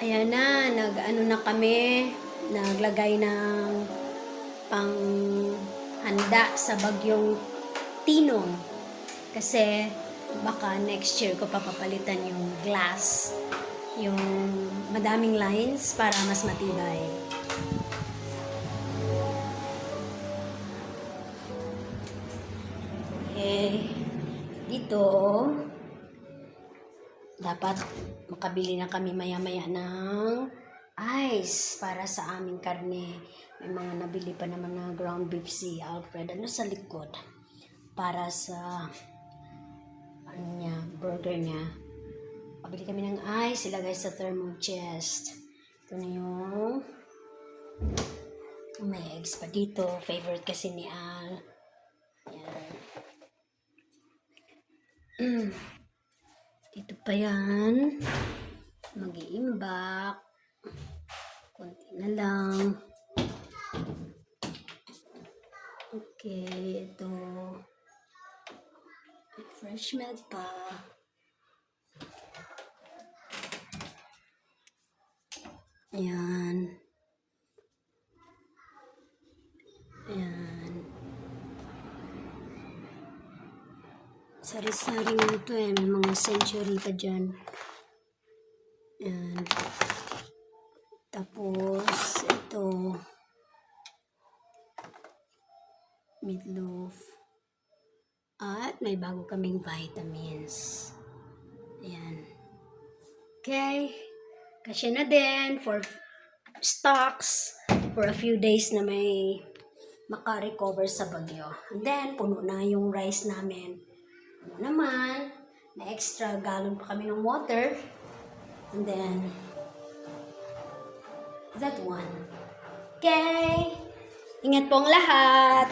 Ayan na, nag-ano na kami, naglagay ng pang handa sa bagyong Tinong. Kasi baka next year ko papapalitan yung glass, yung madaming lines para mas matibay. Okay, dito dapat makabili na kami maya-maya ng ice para sa aming karne. May mga nabili pa naman na ground beef si Alfred. Ano sa likod? Para sa ano niya, burger niya. Pabili kami ng ice, ilagay sa thermal chest. Ito na yung may eggs pa dito. Favorite kasi ni Al. Yan. Dito pa yan. Mag-iimbak. Konti na lang. Okay, ito. Fresh milk pa. Ayan. Ayan. Sari-sari nga ito eh. May mga century pa dyan. Ayan. Tapos, ito. Meatloaf. At may bago kaming vitamins. Ayan. Okay. Kasi na din for stocks for a few days na may maka-recover sa bagyo. And then, puno na yung rice namin. Puno naman. May extra galon pa kami ng water. And then, that one. Okay. Ingat pong lahat.